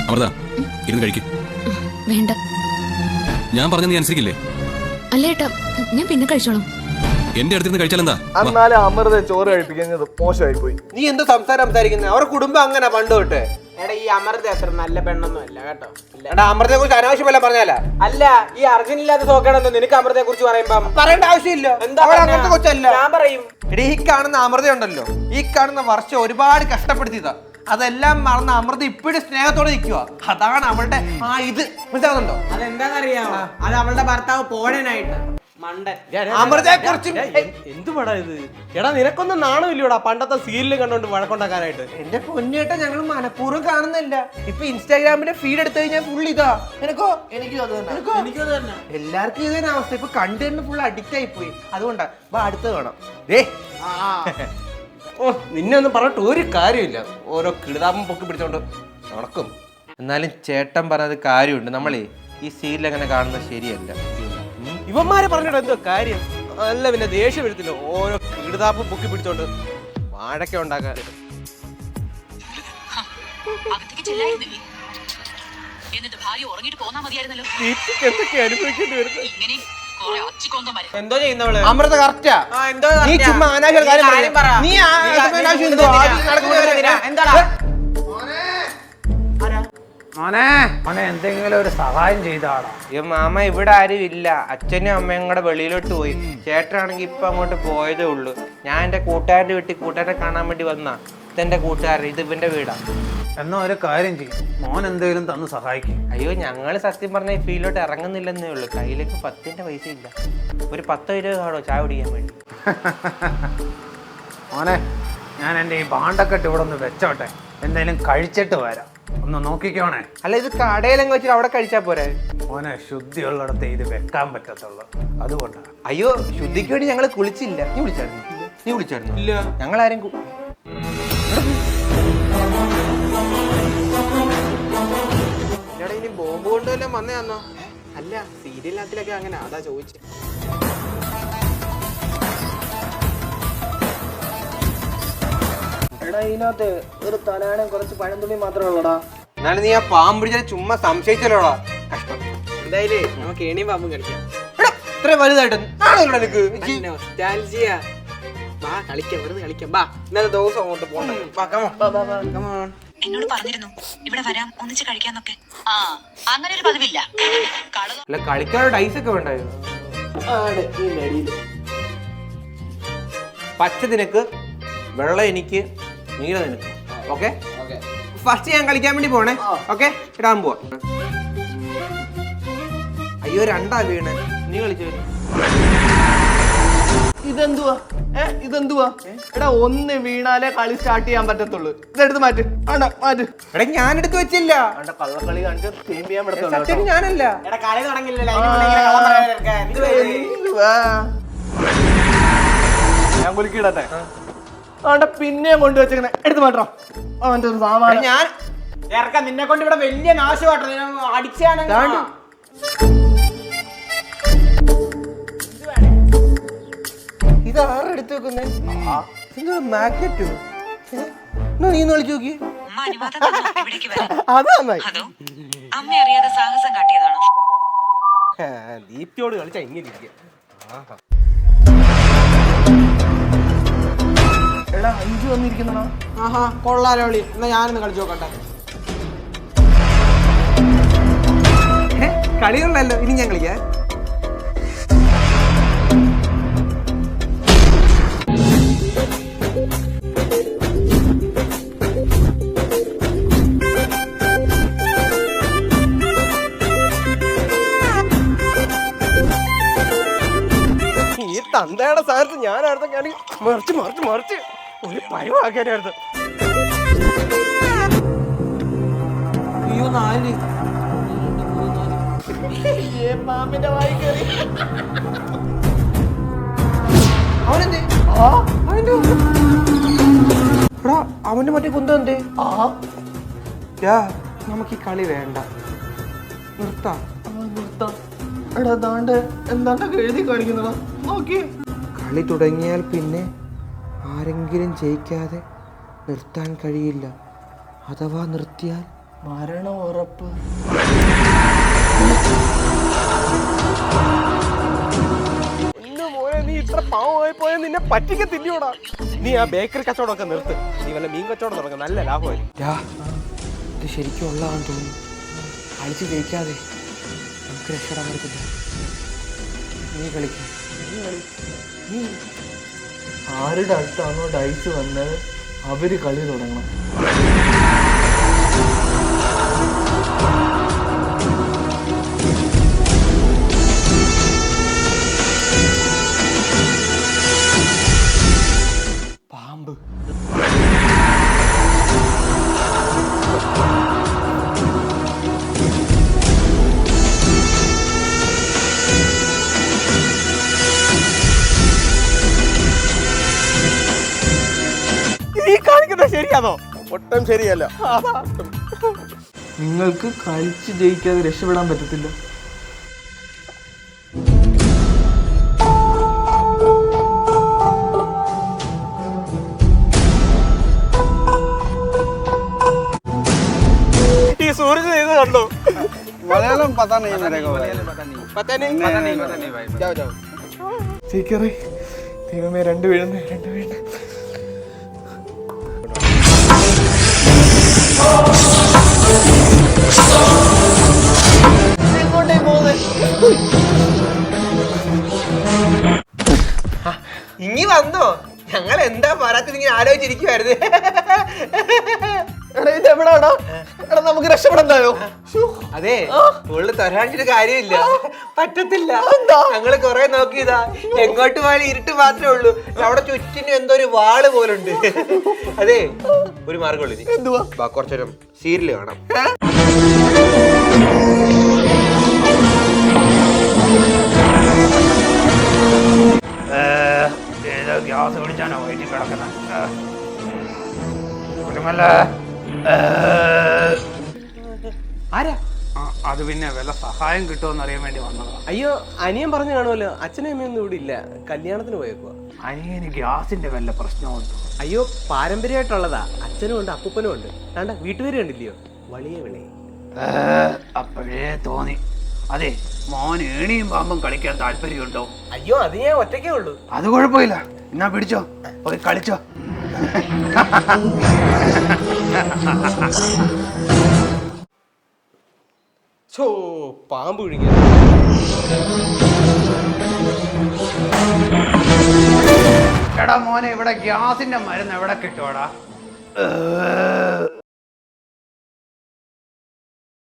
അമൃത ഇരുന്ന് കഴിക്കും. വേണ്ട. ഞാൻ പറഞ്ഞത് നീ അനുസരിക്കില്ലേ? അല്ല ഏട്ടാ, ഞാൻ പിന്നെ കഴിച്ചോളാം. എന്റെ അടുത്തിരുന്ന് കഴിച്ചാലെന്താ? എന്നാലും അമൃത ചോറ് കഴിപ്പിക്കുന്നത് മോശമായി പോയി. നീ എന്തോ സംസാരിക്കുന്നത്? അവരുടെ കുടുംബം അങ്ങനെ പണ്ട് തൊട്ട്. എടാ ഈ അമൃത അത്ര നല്ല പെണ്ണൊന്നും അല്ല കേട്ടോ. എടാ അമൃതയെ കുറിച്ച് അനാവശ്യമല്ല പറഞ്ഞാല. അല്ല ഈ അർജുനില്ലാത്ത നോക്കണെന്ന് നിനക്ക് അമൃതയെ കുറിച്ച് പറയുമ്പോ പറയേണ്ട ആവശ്യമില്ല. എന്താ അങ്ങനത്തെ കൊച്ചല്ല. ഞാൻ പറയും. എടീ ഈ കാണുന്ന അമൃത ഉണ്ടല്ലോ, ഈ കാണുന്ന വർഷം ഒരുപാട് കഷ്ടപ്പെടുത്തിയതാ. അതെല്ലാം മറന്ന അമൃത ഇപ്പോഴും സ്നേഹത്തോടെ നിൽക്കുക. അതാണ് അവളുടെ ആ ഇത്. മനസ്സിലാവുന്നുണ്ടോ? അതെന്താന്നറിയാമോ? അത് അവളുടെ ഭർത്താവ് പോഴനായിട്ട് അമൃതയെ കുറിച്ച് എന്ത് പടാ ഇത്? എടാ നിനക്കൊന്നും നാണമില്ലയോടാ പണ്ടത്തെ സീരിയൽ കണ്ടോണ്ട് വഴക്കുണ്ടാക്കാനായിട്ട്? എന്റെ പൊന്നേട്ടാ ഞങ്ങൾ മനഃപൂർവ്വം കാണുന്നില്ല. ഇപ്പൊ ഇൻസ്റ്റാഗ്രാമിന്റെ ഫീഡ് എടുത്തു കഴിഞ്ഞാൽ ഫുൾ ഇതാ. എനിക്കോ? എനിക്കും അത് തന്നെ. എല്ലാവർക്കും ഇത് തന്നെ അവസ്ഥ. ഇപ്പൊ കണ്ടു തന്നെ ഫുൾ അഡിക്റ്റ് ആയി പോയി. അതുകൊണ്ടാ അടുത്ത് കാണാം. ഓ നിന്നെ ഒന്നും പറഞ്ഞിട്ട് ഒരു കാര്യമില്ല. ഓരോ കിടുതാപം പൊക്കി പിടിച്ചോണ്ട് നടക്കും. എന്നാലും ചേട്ടൻ പറഞ്ഞത് കാര്യമുണ്ട്. നമ്മളേ ഈ സീരിയൽ അങ്ങനെ കാണുന്നത് ശരിയല്ല. ഇവന്മാരെ പറഞ്ഞിട്ട് എന്തോ കാര്യം? അല്ല പിന്നെ ദേഷ്യം വരത്തില്ല ഓരോ കിടുതാപ്പും പൊക്കി പിടിച്ചോണ്ട് വാഴക്ക ഉണ്ടാക്കാൻ. എന്തൊക്കെ അനുഭവിക്കേണ്ടി വരുന്നത്? എന്തോ ചെയ്യുന്നവള്? അമൃത കറക്റ്റാ. നീ ചുമ്മാ അനാവശ്യ കാര്യം പറ. നീ മോനെ എന്തെങ്കിലും ഒരു സഹായം ചെയ്താടാ. മാമ ഇവിടെ ആരും ഇല്ല. അച്ഛനും അമ്മയും കൂടെ വെളിയിലോട്ട് പോയി. ചേട്ടനാണെങ്കിൽ ഇപ്പൊ അങ്ങോട്ട് പോയതേ ഉള്ളൂ. ഞാൻ എന്റെ കൂട്ടുകാരന്റെ വീട്ടിൽ കൂട്ടുകാരെ കാണാൻ വേണ്ടി വന്നാ. ഇതെന്റെ കൂട്ടുകാരൻ, ഇത് ഇവന്റെ വീടാ. എന്നാ ഒരു കാര്യം ചെയ്യും, മോൻ എന്തെങ്കിലും തന്ന് സഹായിക്കും. അയ്യോ ഞങ്ങള് സത്യം പറഞ്ഞ ഈ ഫീൽഡിലോട്ട് ഇറങ്ങുന്നില്ലെന്നേ ഉള്ളൂ. കയ്യിലേക്ക് 10 പൈസ ഇല്ല. ഒരു 10-20 കാണോ ചായ കുടിക്കാൻ വേണ്ടി? മോനെ ഞാൻ എൻ്റെ ഈ ഭാണ്ഡക്കെട്ട് ഇവിടെ ഒന്ന് വെച്ചോട്ടെ, എന്തെങ്കിലും കഴിച്ചിട്ട് വരാം. ഒന്ന് നോക്കിക്കോണേ. അല്ല ഇത് കടയിലങ്ങ് വെച്ചിട്ട് അവിടെ കഴിച്ചാ പോരെ? മോനെ ശുദ്ധിയുള്ളിടത്ത് ഇത് വെക്കാൻ പറ്റത്തുള്ളൂ, അതുകൊണ്ടാണ്. അയ്യോ ശുദ്ധിക്ക് വേണ്ടി ഞങ്ങള് കുളിച്ചില്ല. നീ വിളിച്ചായിരുന്നു? ഇല്ല. ഞങ്ങളാരും ഇനി ബോംബ് കൊണ്ടുവല്ലാം വന്നേന്നോ? അല്ല സീരിയലിനകത്തിലൊക്കെ അങ്ങനെ, അതാ ചോദിച്ചത്. എടാ ഇതിനകത്ത് ഒരു തലാനും കുറച്ച് പഴംതുള്ളി മാത്രമേ ഉള്ളൂടാ. എന്നാലും നീ ആ പാമ്പ് പിടിച്ചാൽ ചുമ്മാ സംശയിച്ചല്ലോടാ. കഷ്ടം. എന്തായാലും നമുക്ക് ഏണിയും പാമ്പും കളിക്കാം. ഇത്ര വലുതായിട്ട് നിനക്ക് വാ കളിക്കാം, വെറുതെ കളിക്കാം. ബാ ഇന്നത്തെ ദിവസം അങ്ങോട്ട് പോകണം. എന്നോട് പറഞ്ഞിരുന്നു ഇവിടെ വരാം, ഒന്നിച്ച് കഴിക്കാന്നൊക്കെ. ആ അങ്ങനെ ഒരു പതിവില്ല. അല്ല കളിക്കാനുള്ള ഡൈസ് ഒക്കെ വേണ്ടായിരുന്നു. പച്ച നിനക്ക്, വെള്ളം എനിക്ക്, നീല നിനക്ക്. ഓക്കെ ഫസ്റ്റ് ഞാൻ കളിക്കാൻ വേണ്ടി പോണേ. ഓക്കെ ഇടാൻ പോവാ. അയ്യോ രണ്ടാ വീണ്. നീ കളിച്ചു. ഇതെന്തുവാ? എടാ ഒന്ന് വീണാലേ കളി സ്റ്റാർട്ട് ചെയ്യാൻ പറ്റത്തുള്ളൂ. ഇതെടുത്ത് മാറ്റ്. എടാ ഞാൻ എടുത്ത് വെച്ചില്ല. കള്ളക്കളി കാണിച്ച് ടീം ചെയ്യാൻ സത്യം ഞാനല്ല. എടാ കളി തുടങ്ങില്ലല്ലോ. ഞാൻ കുലുക്കിടട്ടെ. പിന്നെ കൊണ്ടുവച്ചേക്കണേ, എടുത്ത് മാറ്റാം. അവന്റെ ഒരു സാമാനം ഞാൻ ഇറക്കാം. നിന്നെ കൊണ്ട് ഇവിടെ വലിയ നാശമാട്ടോ. അടിച്ചാണ് ഇത് ആരെടുത്ത് വെക്കുന്നേ? മാഗ്നറ്റ്. നീ കളിച്ചു നോക്കി. അമ്മ അനുവാദം തന്നു ഇവിടേക്ക് വരാൻ. അത് നന്നായി. അതോ അമ്മ അറിയാതെ സാഹസം കാട്ടിയതാണോ? ദീപ്തിയോട് കളിച്ചാ ഇങ്ങനെ ഇരിക്കുക. എടാ 5 വന്നിരിക്കുന്നടാ. ആഹാ കൊള്ളാലോ വിളി. എന്നാ ഞാനൊന്ന് കളിച്ചു നോക്കട്ടെ. കളികളിലല്ലോ ഇനി ഞാൻ കളിക്കാം. ഈ തന്തയുടെ സ്ഥാനത്ത് ഞാനായിരുന്നു. മറിച്ച് ഒരു പഴമാക്കാനായിരുന്നു. അയ്യോ 4 പാമ്പിന്റെ വായി കയറി. അവന്റെ മറ്റേ കുന്തം എന്തേ? നമുക്ക് ഈ കളി വേണ്ട, നിർത്താം. എടാ ദാണ്ട് എന്താണ്ടൊക്കെ എഴുതി കാണിക്കുന്നതാ. നോക്കി. കളി തുടങ്ങിയാൽ പിന്നെ ആരെങ്കിലും ജയിക്കാതെ നിർത്താൻ കഴിയില്ല. അഥവാ നിർത്തിയാൽ മരണം ഉറപ്പ്? മോനെ നീ ഇത്ര പാവമായി പോയ നിന്നെ പറ്റിക്കത്തില്ലയോടാ. നീ ആ ബേക്കറി കച്ചവടമൊക്കെ നിർത്ത്. നീ വല്ല മീൻ കച്ചവടം തുടങ്ങും, നല്ല ലാഭമായിരിക്കും. ഇത് ശരിക്കും ഉള്ളതാന്ന് തോന്നുന്നു. കളിച്ച് ജയിക്കാതെ നമുക്ക് രക്ഷപ്പെടാൻ പറ്റത്തില്ല. നീ കളിക്കും. നീ ആരുടെ അടുത്താണോ ഡൈസ് വന്നത് അവര് കളി തുടങ്ങണം. പാമ്പ്. നീ കാണിക്കുന്നത് ശരിയാണോ? ഒട്ടും ശരിയല്ല. നിങ്ങൾക്ക് കളിച്ച് ജയിക്കാതെ രക്ഷപ്പെടാൻ പറ്റത്തില്ല. ഈ സൂരജ് ചെയ്ത് കണ്ടോ? മലയാളം പതാ നെയ് മരേഗോ. ജയിക്കാറേ. ദൈവമേ, രണ്ട് വീഴുന്നേ. ഇനി വന്നോ? ഞങ്ങൾ എന്താ പറയാത്തത് ഇങ്ങനെ ആലോചിച്ചിരിക്കുവായിരുന്നു. ഇതെവിടാണോ? എടാ നമുക്ക് രക്ഷപ്പെടണ്ടായോ? അതെ, ഉള്ളു തൊരാണ്ടിട്ട് കാര്യമില്ല, പറ്റത്തില്ല. ഞങ്ങള് കൊറേ നോക്കിയതാ, എങ്ങോട്ട് പോയാലും ഇരുട്ട് മാത്രമേ ഉള്ളൂ. അവിടെ ചുറ്റിനും എന്തോ ഒരു വാള് പോലുണ്ട്. അതെ, ഒരു മാർഗമുള്ളൂ. എന്തുവാ? കുറച്ചേരം സീരിയല് കാണാം. ഗ്യാസ് പിടിച്ചാണോ വയറ്റി കിടക്കുന്നത്? ആരാ? അത് പിന്നെ വല്ല സഹായം കിട്ടുമെന്ന് അറിയാൻ വേണ്ടി വന്നതാ. അയ്യോ, അനിയൻ പറഞ്ഞു കാണുമല്ലോ. അച്ഛനും അമ്മയൊന്നും ഇവിടെ ഇല്ല, കല്യാണത്തിന് പോയേക്കുവാ. അനിയന് ഗ്യാസിന്റെ വല്ല പ്രശ്നമുണ്ടോ? അയ്യോ, പാരമ്പര്യമായിട്ടുള്ളതാ. അച്ഛനും ഉണ്ട്, അപ്പൂപ്പനും ഉണ്ട്. വേണ്ട, വീട്ടുപേര് കണ്ടില്ലയോ? വലിയ വിളി. അപ്പോഴേ തോന്നി. അതെ, മോൻ ഏണിയും പാമ്പും കളിക്കാൻ താല്പര്യമുണ്ടോ? അയ്യോ, അത് ഞാൻ ഒറ്റയ്ക്കേ ഉള്ളൂ. അത് കുഴപ്പമില്ല, എന്നാ പിടിച്ചോ, പോയി കളിച്ചോ. ഛോ, പാമ്പ് വിഴുങ്ങിയ. എടാ മോനെ, ഇവിടെ ഗ്യാസിന്റെ മരുന്ന് എവിടെ കിട്ടുവാടാ?